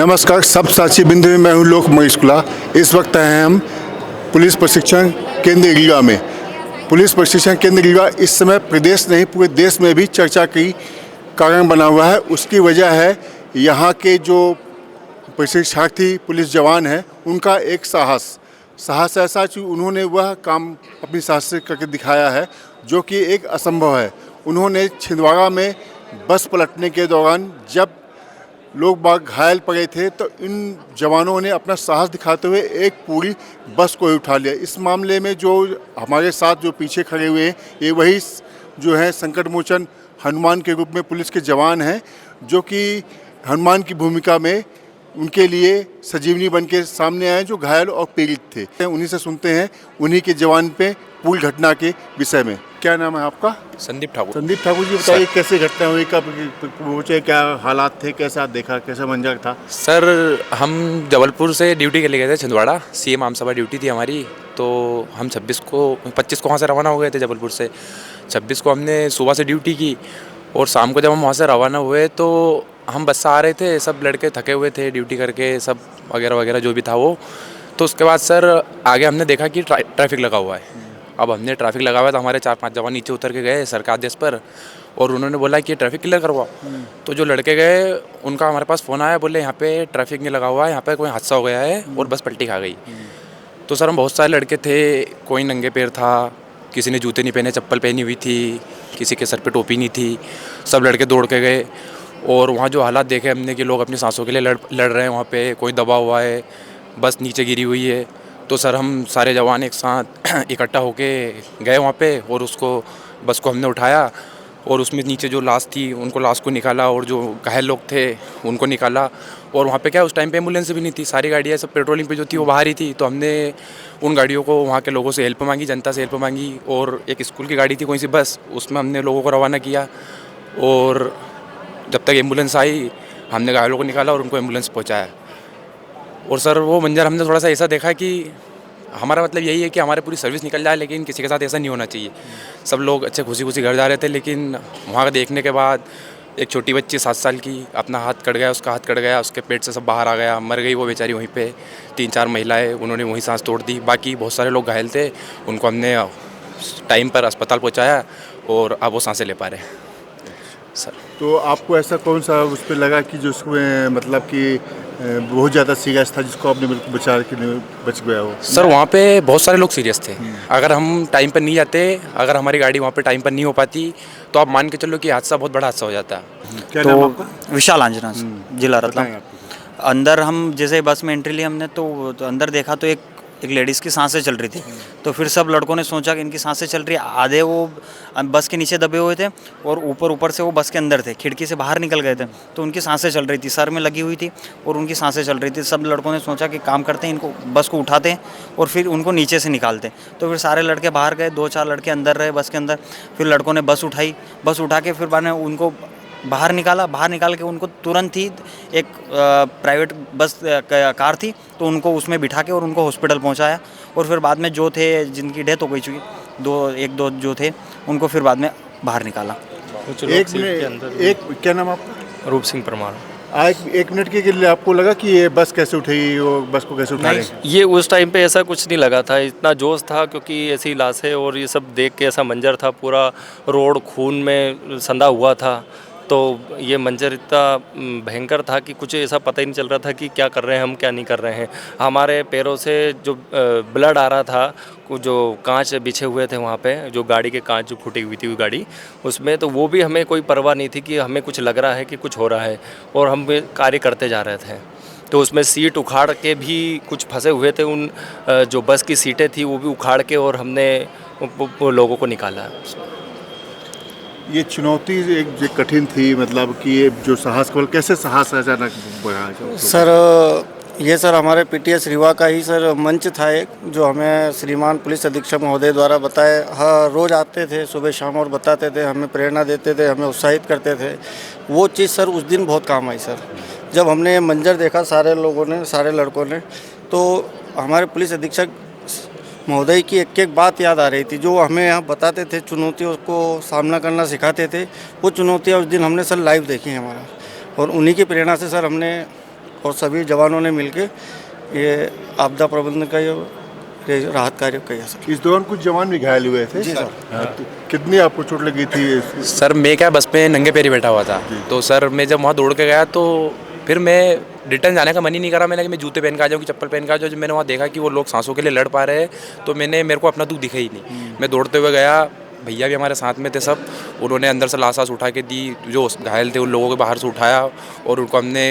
नमस्कार, सब साक्षी बिंदु में मैं हूं लोक महिष्कुला। इस वक्त हैं हम पुलिस प्रशिक्षण केंद्र रीवा में। पुलिस प्रशिक्षण केंद्र रीवा इस समय प्रदेश नहीं पूरे देश में भी चर्चा की कारण बना हुआ है। उसकी वजह है यहाँ के जो प्रशिक्षार्थी पुलिस जवान हैं उनका एक साहस ऐसा कि उन्होंने वह काम अपनी साहस से करके दिखाया है जो कि एक असंभव है। उन्होंने छिंदवाड़ा में बस पलटने के दौरान जब लोग बाग घायल पड़े थे तो इन जवानों ने अपना साहस दिखाते हुए एक पूरी बस को उठा लिया। इस मामले में जो हमारे साथ जो पीछे खड़े हुए हैं ये वही जो है संकट मोचन हनुमान के रूप में पुलिस के जवान हैं जो कि हनुमान की भूमिका में उनके लिए संजीवनी बन के सामने आए जो घायल और पीड़ित थे। उन्हीं से सुनते हैं उन्हीं के जवान पे पूरी घटना के विषय में। क्या नाम है आपका? संदीप ठाकुर। संदीप ठाकुर जी, बताइए कैसे घटना हुई, कब पहुँचे, क्या हालात थे, कैसा देखा, कैसा मंजर था? सर, हम जबलपुर से ड्यूटी के लिए गए थे छिंदवाड़ा। सीएम आम सभा ड्यूटी थी हमारी, तो हम 25 को वहाँ से रवाना हो गए थे जबलपुर से। 26 को हमने सुबह से ड्यूटी की और शाम को जब हम वहाँ से रवाना हुए तो हम बस से आ रहे थे। सब लड़के थके हुए थे ड्यूटी करके, सब वगैरह वगैरह जो भी था वो। तो उसके बाद सर आगे हमने देखा कि ट्रैफिक लगा हुआ है। अब हमने ट्रैफिक लगा हुआ है तो हमारे 4-5 जवान नीचे उतर के गए सर के आदेश पर और उन्होंने बोला कि ट्रैफिक क्लियर करवाओ। तो जो लड़के गए उनका हमारे पास फ़ोन आया, बोले यहाँ पे ट्रैफिक नहीं लगा हुआ है, यहाँ पे कोई हादसा हो गया है और बस पलटी खा गई। तो सर हम बहुत सारे लड़के थे, कोई नंगे पैर था, किसी ने जूते नहीं पहने, चप्पल पहनी हुई थी, किसी के सर पे टोपी नहीं थी। सब लड़के दौड़ के गए और वहाँ जो हालात देखे हमने कि लोग अपनी सांसों के लिए लड़ रहे हैं, वहाँ पे कोई दबा हुआ है, बस नीचे गिरी हुई है। तो सर हम सारे जवान एक साथ इकट्ठा होके गए वहाँ पे और उसको बस को हमने उठाया और उसमें नीचे जो लाश थी उनको लाश को निकाला और जो घायल लोग थे उनको निकाला। और वहाँ पे क्या उस टाइम पे एम्बुलेंस भी नहीं थी, सारी गाड़ियाँ सब पेट्रोलिंग पे जो थी वो बाहर ही थी। तो हमने उन गाड़ियों को वहाँ के लोगों से हेल्प मांगी, जनता से हेल्प मांगी और एक स्कूल की गाड़ी थी कोई सी बस, उसमें हमने लोगों को रवाना किया और जब तक एम्बुलेंस आई हमने घायलों को निकाला और उनको एम्बुलेंस पहुँचाया। और सर वो मंजर हमने थोड़ा सा ऐसा देखा कि हमारा मतलब यही है कि हमारी पूरी सर्विस निकल जाए, लेकिन किसी के साथ ऐसा नहीं होना चाहिए। सब लोग अच्छे खुशी खुशी घर जा रहे थे, लेकिन वहाँ का देखने के बाद एक छोटी बच्ची 7 साल की, अपना हाथ कट गया, उसका हाथ कट गया, उसके पेट से सब बाहर आ गया, मर गई वो बेचारी वहीं पे। 3-4 महिलाएं उन्होंने वहीं सांस तोड़ दी। बाकी बहुत सारे लोग घायल थे, उनको हमने टाइम पर अस्पताल पहुँचाया और अब वो सांसें ले पा रहे हैं सर। तो आपको ऐसा कौन सा उस पर लगा कि जो उसमें मतलब कि बहुत ज़्यादा सीरियस था जिसको आपने बिल्कुल बच गया हो? सर वहाँ पे बहुत सारे लोग सीरियस थे। अगर हम टाइम पर नहीं जाते, अगर हमारी गाड़ी वहाँ पे टाइम पर नहीं हो पाती तो आप मान के चलो कि हादसा बहुत बड़ा हादसा हो जाता। क्या तो नाम आपका? विशाल आंजना, जिला रतलाम। बताएं आप। अंदर हम जैसे बस में एंट्री ली हमने तो अंदर देखा तो एक लेडीज़ की सांसें चल रही थी। तो फिर सब लड़कों ने सोचा कि इनकी सांसें चल रही है। आधे वो बस के नीचे दबे हुए थे और ऊपर से वो बस के अंदर थे, खिड़की से बाहर निकल गए थे। तो उनकी सांसें चल रही थी, सर में लगी हुई थी और उनकी सांसें चल रही थी। सब लड़कों ने सोचा कि काम करते हैं, इनको बस को उठाते हैं और फिर उनको नीचे से निकालते हैं। तो फिर सारे लड़के बाहर गए, 2-4 लड़के अंदर रहे बस के अंदर। फिर लड़कों ने बस उठाई, बस उठा के फिर बाद में उनको बाहर निकाल के उनको तुरंत ही एक प्राइवेट बस कार थी तो उनको उसमें बिठा के और उनको हॉस्पिटल पहुंचाया। और फिर बाद में जो थे जिनकी डेथ हो गई चुकी, 1-2 जो थे उनको फिर बाद में बाहर निकाला। क्या नाम आपका? रूप सिंह परमार। एक मिनट के लिए आपको लगा कि ये बस कैसे उठेगी, वो बस को कैसे उठा रहे हैं? ये उस टाइम पे ऐसा कुछ नहीं लगा था, इतना जोश था क्योंकि ऐसी लाशें और ये सब देख के ऐसा मंजर था, पूरा रोड खून में संधा हुआ था। तो ये मंजर इतना भयंकर था कि कुछ ऐसा पता ही नहीं चल रहा था कि क्या कर रहे हैं हम, क्या नहीं कर रहे हैं। हमारे पैरों से जो ब्लड आ रहा था, जो कांच बिछे हुए थे वहाँ पे, जो गाड़ी के कांच जो फूटी हुई थी गाड़ी उसमें, तो वो भी हमें कोई परवाह नहीं थी कि हमें कुछ लग रहा है कि कुछ हो रहा है और हम कार्य करते जा रहे थे। तो उसमें सीट उखाड़ के भी कुछ फंसे हुए थे, उन जो बस की सीटें थी वो भी उखाड़ के और हमने लोगों को निकाला। ये चुनौती एक कठिन थी, मतलब कि ये जो साहस केवल कैसे साहस अचानक बढ़ा? सर हमारे पीटीएस रीवा का ही सर मंच था एक, जो हमें श्रीमान पुलिस अधीक्षक महोदय द्वारा बताए। हाँ, रोज़ आते थे सुबह शाम और बताते थे, हमें प्रेरणा देते थे, हमें उत्साहित करते थे। वो चीज़ सर उस दिन बहुत काम आई सर। जब हमने मंजर देखा सारे लोगों ने, सारे लड़कों ने, तो हमारे पुलिस अधीक्षक महोदय की एक एक बात याद आ रही थी जो हमें यहाँ बताते थे, चुनौतियों को सामना करना सिखाते थे। वो चुनौतियाँ उस दिन हमने सर लाइव देखी हैं हमारा, और उन्हीं की प्रेरणा से सर हमने और सभी जवानों ने मिलके ये आपदा प्रबंधन का ये राहत कार्य किया सर। इस दौरान कुछ जवान भी घायल हुए थे। जी सर। हाँ, तो कितनी आपको चोट लगी थी? सर मैं क्या बस में नंगे पैरी बैठा हुआ था, तो सर मैं जब वहाँ दौड़ के गया तो फिर मैं रिटर्न जाने का मन ही नहीं करा। मैंने कि मैं जूते पहन के आ जाऊँ कि चप्पल पहन के आ जाऊँ। जब मैंने वहाँ देखा कि वो लोग सांसों के लिए लड़ पा रहे हैं तो मेरे को अपना दुख दिखा ही नहीं। मैं दौड़ते हुए गया, भैया भी हमारे साथ में थे सब, उन्होंने अंदर से लाश उठा के दी, जो घायल थे उन लोगों को बाहर से उठाया और उनको हमने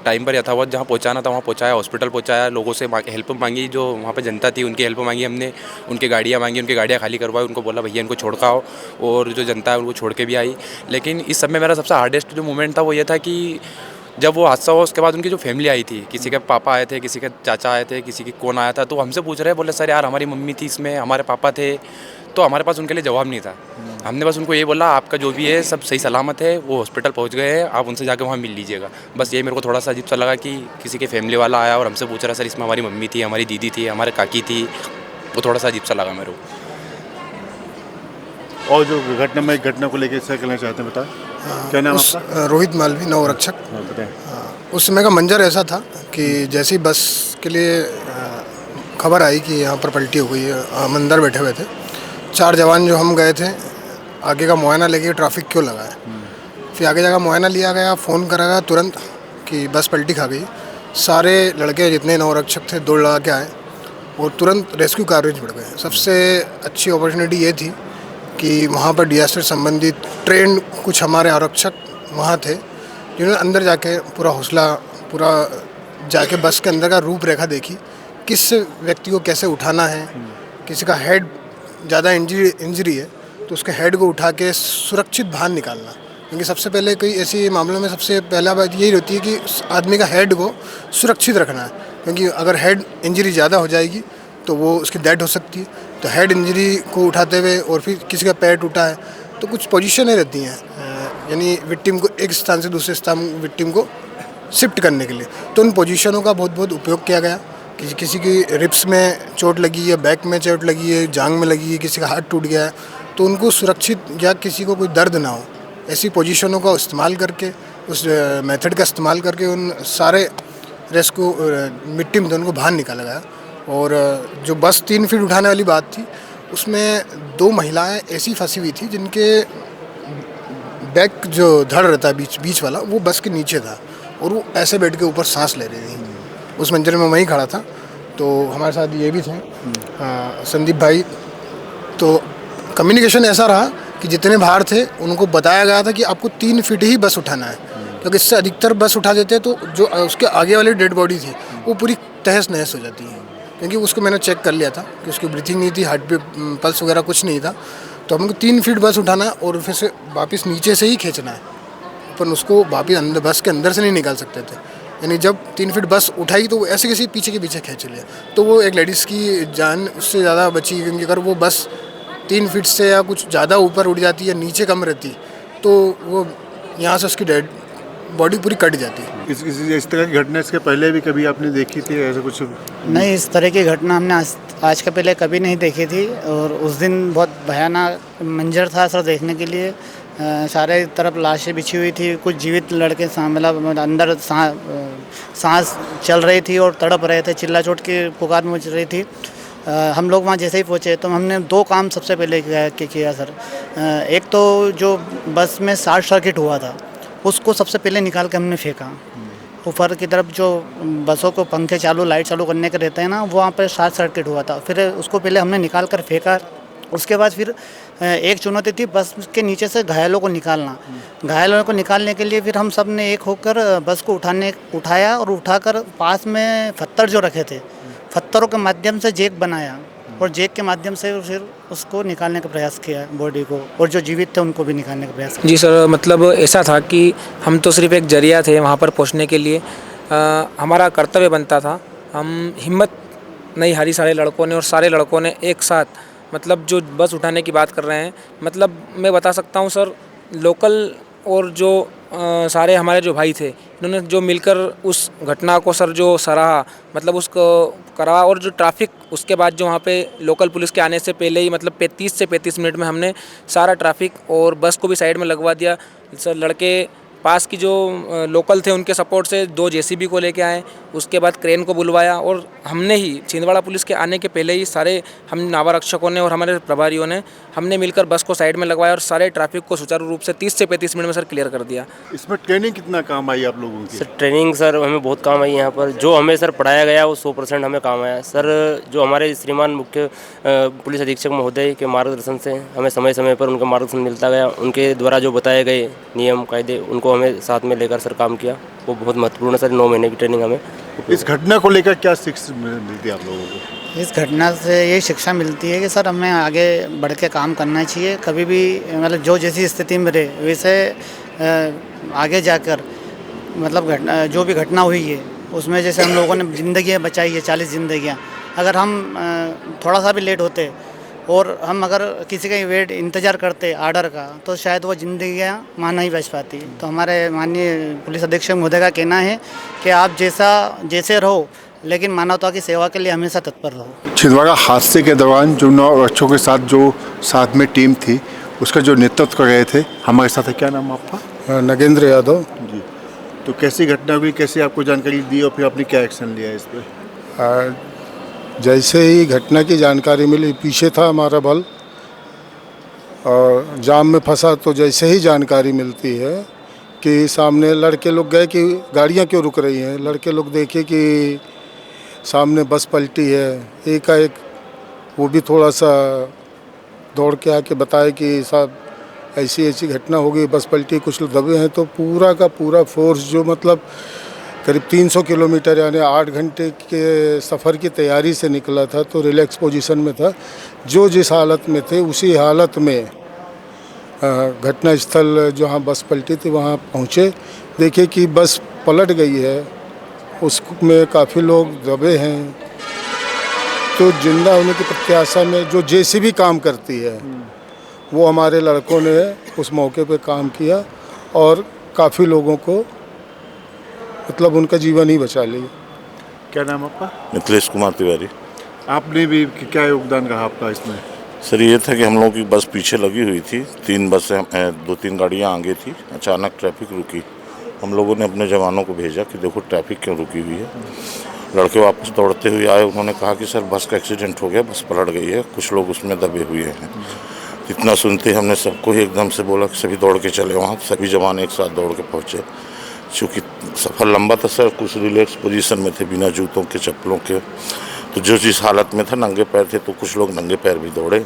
टाइम पर यथावत जहाँ पहुँचाना था वहाँ पहुँचाया, हॉस्पिटल पहुँचाया, लोगों से हेल्प मांगी, जो वहाँ पे जनता थी उनकी हेल्प मांगी हमने, उनकी गाड़ियाँ मांगी, उनकी गाड़ियाँ खाली करवाई, उनको बोला भैया इनको छोड़ के आओ, और जो जनता है उनको छोड़ के भी आई। लेकिन इस सब में मेरा सबसे हार्डेस्ट जो मोमेंट था वो ये था कि जब वो हादसा हुआ उसके बाद उनकी जो फैमिली आई थी, किसी के पापा आए थे, किसी के चाचा आए थे, किसी की कौन आया था, तो हमसे पूछ रहे, बोले सर यार हमारी मम्मी थी इसमें, हमारे पापा थे, तो हमारे पास उनके लिए जवाब नहीं था। हमने बस उनको ये बोला आपका जो भी है सब सही सलामत है, वो हॉस्पिटल पहुंच गए हैं, आप उनसे जाकर वहाँ मिल लीजिएगा। बस ये मेरे को थोड़ा सा अजीब सा लगा कि किसी के फैमिली वाला आया और हमसे पूछ रहा सर इसमें हमारी मम्मी थी, हमारी दीदी थी, हमारे काकी थी, वो थोड़ा सा अजीब सा लगा मेरे को। और जो घटना में एक घटना को लेकर क्या कहना चाहते हैं, बताएं। क्या नाम आपका? रोहित मालवी, नवरक्षक। हाँ, बताएं। उस समय का मंजर ऐसा था कि जैसे ही बस के लिए खबर आई कि यहाँ पर पलटी हो गई है, हम अंदर बैठे हुए थे, 4 जवान जो हम गए थे आगे का मुआयना लेके ट्रैफिक क्यों लगा है। फिर आगे जाकर मुआयना लिया गया, फ़ोन करा गया तुरंत कि बस पलटी खा गई। सारे लड़के जितने नवरक्षक थे दौड़ लगा के आए और तुरंत रेस्क्यू कार्य में बढ़ गए। सबसे अच्छी अपॉर्चुनिटी ये थी कि वहाँ पर डिजास्टर संबंधित ट्रेंड कुछ हमारे आरक्षक वहाँ थे जिन्होंने अंदर जाके पूरा हौसला, पूरा जाके बस के अंदर का रूपरेखा देखी, किस व्यक्ति को कैसे उठाना है, किसी का हेड ज़्यादा इंजरी है तो उसके हेड को उठा के सुरक्षित बाहर निकालना। क्योंकि सबसे पहले कोई ऐसे मामलों में सबसे पहला बात यही होती है कि आदमी का हेड को सुरक्षित रखना है, क्योंकि अगर हेड इंजरी ज़्यादा हो जाएगी तो वो उसकी डेथ हो सकती है। तो हेड इंजरी को उठाते हुए, और फिर किसी का पैर टूटा है तो कुछ पोजीशनें रहती हैं, यानी विक्टिम को एक स्थान से दूसरे स्थान विक्टिम को शिफ्ट करने के लिए, तो उन पोजीशनों का बहुत बहुत उपयोग किया गया। किसी की रिब्स में चोट लगी है, बैक में चोट लगी है, जांघ में लगी है, किसी का हाथ टूट गया है, तो उनको सुरक्षित या किसी को कोई दर्द ना हो ऐसी पोजीशनों का इस्तेमाल करके, उस मेथड का इस्तेमाल करके उन सारे रेस्क्यू मिट्टी में उनको बाहर निकाला गया। और जो बस 3 फीट उठाने वाली बात थी उसमें 2 महिलाएं ऐसी फंसी हुई थी जिनके बैक जो धड़ रहता है बीच वाला वो बस के नीचे था और वो ऐसे बैठ के ऊपर सांस ले रही थी। उस मंजर में वहीं खड़ा था, तो हमारे साथ ये भी थे संदीप भाई। तो कम्युनिकेशन ऐसा रहा कि जितने बाहर थे उनको बताया गया था कि आपको 3 फीट ही बस उठाना है, क्योंकि इससे अधिकतर बस उठा देते तो जो उसके आगे वाली डेड बॉडी थी वो पूरी तहस नहस हो जाती है। क्योंकि उसको मैंने चेक कर लिया था कि उसकी ब्रीथिंग नहीं थी, हार्ट बीट पल्स वगैरह कुछ नहीं था, तो हमको 3 फीट बस उठाना है और फिर से वापस नीचे से ही खींचना है, पर उसको वापस अंदर बस के अंदर से नहीं निकाल सकते थे। यानी जब 3 फीट बस उठाई तो वो ऐसे किसी पीछे के पीछे खींच लिया, तो वो एक लेडीज़ की जान उससे ज़्यादा बची। क्योंकि अगर वो बस 3 फीट से या कुछ ज़्यादा ऊपर उड़ जाती या नीचे कम रहती तो वो यहाँ से उसकी डेड बॉडी पूरी कट जाती। इस तरह की घटना इसके पहले भी कभी आपने देखी थी ऐसा कुछ? नहीं, इस तरह की घटना हमने आज के पहले कभी नहीं देखी थी, और उस दिन बहुत भयानक मंजर था सर देखने के लिए। सारे तरफ लाशें बिछी हुई थी, कुछ जीवित लड़के मतलब अंदर सांस चल रही थी और तड़प रहे थे, चिल्ला चोट की पुकार मच रही थी। हम लोग वहाँ जैसे ही पहुँचे तो हमने 2 काम सबसे पहले किया सर। एक तो जो बस में शॉर्ट सर्किट हुआ था उसको सबसे पहले निकाल के हमने फेंका ऊपर की तरफ। जो बसों को पंखे चालू लाइट चालू करने के रहते हैं ना, वहाँ पर शॉर्ट सर्किट हुआ था, फिर उसको पहले हमने निकाल कर फेंका। उसके बाद फिर एक चुनौती थी बस के नीचे से घायलों को निकालना। घायलों को निकालने के लिए फिर हम सब ने एक होकर बस को उठाया और उठाकर पास में पत्थर जो रखे थे, पत्थरों के माध्यम से जैक बनाया और जैक के माध्यम से फिर उसको निकालने का प्रयास किया बॉडी को, और जो जीवित थे उनको भी निकालने का प्रयास किया। जी सर, मतलब ऐसा था कि हम तो सिर्फ एक जरिया थे वहाँ पर पहुँचने के लिए। हमारा कर्तव्य बनता था, हम हिम्मत नहीं हारी सारे लड़कों ने, और सारे लड़कों ने एक साथ, मतलब जो बस उठाने की बात कर रहे हैं, मतलब मैं बता सकता हूँ सर, लोकल और जो सारे हमारे जो भाई थे इन्होंने जो मिलकर उस घटना को सर जो सराहा, मतलब उसको करा। और जो ट्रैफिक उसके बाद जो वहाँ पे लोकल पुलिस के आने से पहले ही मतलब 30 से 35 मिनट में हमने सारा ट्रैफिक और बस को भी साइड में लगवा दिया। सर लड़के पास की जो लोकल थे उनके सपोर्ट से 2 जेसीबी को लेके आए, उसके बाद क्रेन को बुलवाया और हमने ही छिंदवाड़ा पुलिस के आने के पहले ही सारे हम नावा रक्षकों ने और हमारे प्रभारियों ने हमने मिलकर बस को साइड में लगवाया और सारे ट्रैफिक को सुचारू रूप से 30 से 35 मिनट में सर क्लियर कर दिया। इसमें ट्रेनिंग कितना काम आई आप लोगों की? सर ट्रेनिंग सर हमें बहुत काम आई यहाँ पर। जो हमें सर पढ़ाया गया वो 100% हमें काम आया सर। जो हमारे श्रीमान मुख्य पुलिस अधीक्षक महोदय के मार्गदर्शन से हमें समय समय पर उनका मार्गदर्शन मिलता गया। उनके द्वारा जो बताए गए नियम कायदे उनको हमें साथ में लेकर सर काम किया, वो बहुत महत्वपूर्ण है सर। 9 महीने की ट्रेनिंग हमें। इस घटना को लेकर क्या शिक्षा मिलती है आप लोगों को? इस घटना से ये शिक्षा मिलती है कि सर हमें आगे बढ़ के काम करना चाहिए। कभी भी मतलब जो जैसी स्थिति में रहे वैसे आगे जाकर मतलब घटना जो भी घटना हुई है उसमें जैसे हम लोगों ने ज़िंदगियाँ बचाई है, 40 ज़िंदगियाँ। अगर हम थोड़ा सा भी लेट होते और हम अगर किसी का वेट इंतज़ार करते आर्डर का तो शायद वो ज़िंदगियाँ माना ही बच पाती। तो हमारे माननीय पुलिस अधीक्षक महोदय का कहना है कि आप जैसे रहो लेकिन मानवता की सेवा के लिए हमेशा तत्पर रहो। छिंदवाड़ा हादसे के दौरान जो 9 बच्चों के साथ जो साथ में टीम थी उसका जो नेतृत्व कर रहे थे हमारे साथ है, क्या नाम आपका? नगेंद्र यादव जी। तो कैसी घटना हुई, कैसे आपको जानकारी दी और फिर आपने क्या एक्शन लिया इस पर? जैसे ही घटना की जानकारी मिली, पीछे था हमारा बल और जाम में फंसा, तो जैसे ही जानकारी मिलती है कि सामने लड़के लोग गए कि गाड़ियां क्यों रुक रही हैं, लड़के लोग देखे कि सामने बस पलटी है। एकाएक वो भी थोड़ा सा दौड़ के आके बताए कि साहब ऐसी ऐसी घटना हो गई, बस पलटी, कुछ लोग दबे हैं। तो पूरा का पूरा फोर्स जो मतलब करीब 300 किलोमीटर यानी 8 घंटे के सफ़र की तैयारी से निकला था, तो रिलैक्स पोजीशन में था। जो जिस हालत में थे उसी हालत में घटना स्थल जहाँ बस पलटी थी वहाँ पहुँचे, देखे कि बस पलट गई है, उसमें काफ़ी लोग दबे हैं। तो जिंदा होने की प्रत्याशा में जो जेसीबी काम करती है वो हमारे लड़कों ने उस मौके पे काम किया और काफ़ी लोगों को मतलब उनका जीवन ही बचा लिया। क्या नाम आपका? मिथिलेश कुमार तिवारी। आपने भी क्या योगदान रहा आपका इसमें? सर ये था कि हम लोगों की बस पीछे लगी हुई थी, 3 बसें 2-3 गाड़ियाँ आगे थी। अचानक ट्रैफिक रुकी, हम लोगों ने अपने जवानों को भेजा कि देखो ट्रैफिक क्यों रुकी हुई है। लड़के वापस दौड़ते हुए आए, उन्होंने कहा कि सर बस का एक्सीडेंट हो गया, बस पलट गई है, कुछ लोग उसमें दबे हुए हैं। इतना सुनते हमने सबको ही एकदम से बोला कि सभी दौड़ के चले वहाँ। सभी जवान एक साथ दौड़ के पहुँचे। चूँकि सफ़र लंबा था सर, कुछ रिलैक्स पोजीशन में थे, बिना जूतों के चप्पलों के। तो जो जिस हालत में था, नंगे पैर थे, तो कुछ लोग नंगे पैर भी दौड़े।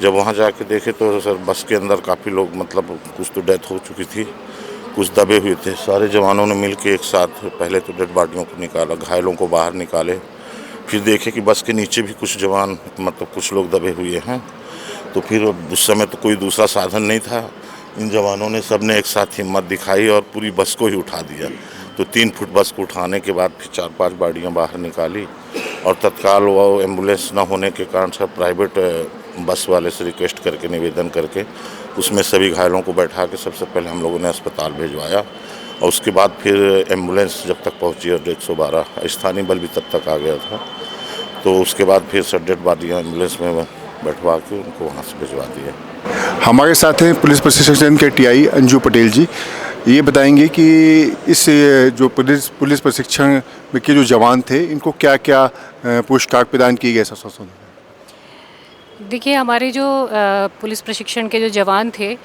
जब वहाँ जाके देखे तो सर बस के अंदर काफ़ी लोग मतलब कुछ तो डेथ हो चुकी थी, कुछ दबे हुए थे। सारे जवानों ने मिल के एक साथ पहले तो डेड बॉडियों को निकाला, घायलों को बाहर निकाले। फिर देखे कि बस के नीचे भी कुछ जवान मतलब कुछ लोग दबे हुए हैं। तो फिर उस समय तो कोई दूसरा साधन नहीं था, इन जवानों ने सब ने एक साथ हिम्मत दिखाई और पूरी बस को ही उठा दिया। तो 3 फुट बस को उठाने के बाद फिर 4-5 गाड़ियाँ बाहर निकाली और तत्काल वो एम्बुलेंस ना होने के कारण सब प्राइवेट बस वाले से रिक्वेस्ट करके निवेदन करके उसमें सभी घायलों को बैठा के सबसे पहले हम लोगों ने अस्पताल भिजवाया। और उसके बाद फिर एम्बुलेंस जब तक पहुँची और 112 स्थानीय बल भी तब तक आ गया था। तो उसके बाद फिर सब डेड बॉडियाँ एम्बुलेंस में बैठवा के उनको वहाँ से भिजवा दिया। हमारे साथ हैं पुलिस प्रशिक्षण के टीआई अंजू पटेल जी। ये बताएंगे कि इस जो पुलिस प्रशिक्षण के जो जवान थे इनको क्या क्या पुरस्कार प्रदान किए गए शासन? देखिए, हमारे जो पुलिस प्रशिक्षण के जो जवान थे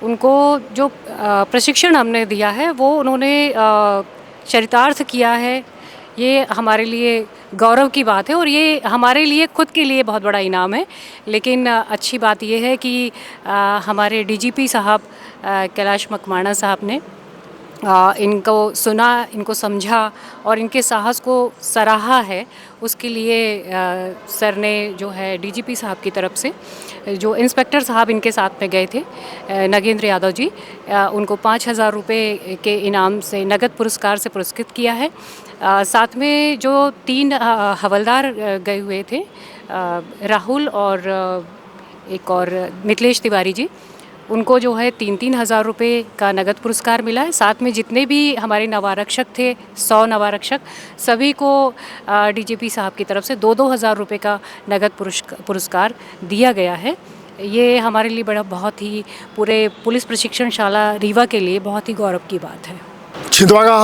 उनको जो प्रशिक्षण हमने दिया है वो उन्होंने चरितार्थ किया है। ये हमारे लिए गौरव की बात है और ये हमारे लिए खुद के लिए बहुत बड़ा इनाम है। लेकिन अच्छी बात ये है कि हमारे डीजीपी साहब कैलाश मकवाना साहब ने इनको सुना, इनको समझा और इनके साहस को सराहा है। उसके लिए सर ने जो है डीजीपी साहब की तरफ से जो इंस्पेक्टर साहब इनके साथ में गए थे नगेंद्र यादव जी, उनको 5,000 रुपये के इनाम से नगद पुरस्कार से पुरस्कृत किया है। साथ में जो 3 हवलदार गए हुए थे, राहुल और एक और मिथिलेश तिवारी जी, उनको जो है 3-3 हज़ार रुपये का नगद पुरस्कार मिला है। साथ में जितने भी हमारे नवारक्षक थे, 100 नवारक्षक, सभी को डीजीपी साहब की तरफ से 2-2 हज़ार रुपये का नगद पुरस्कार दिया गया है। ये हमारे लिए बड़ा बहुत ही पूरे पुलिस प्रशिक्षण शाला रीवा के लिए बहुत ही गौरव की बात है। छिंदवाड़ा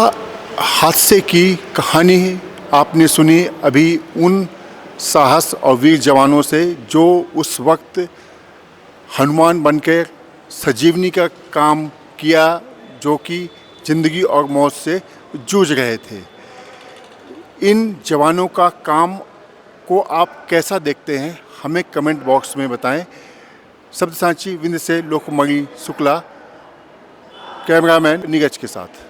हादसे की कहानी आपने सुनी अभी उन साहस और वीर जवानों से जो उस वक्त हनुमान बनकर संजीवनी का काम किया, जो कि ज़िंदगी और मौत से जूझ रहे थे। इन जवानों का काम को आप कैसा देखते हैं, हमें कमेंट बॉक्स में बताएं। शब्द सांची विंध्य से लोकमणि शुक्ला, कैमरामैन नीरज के साथ।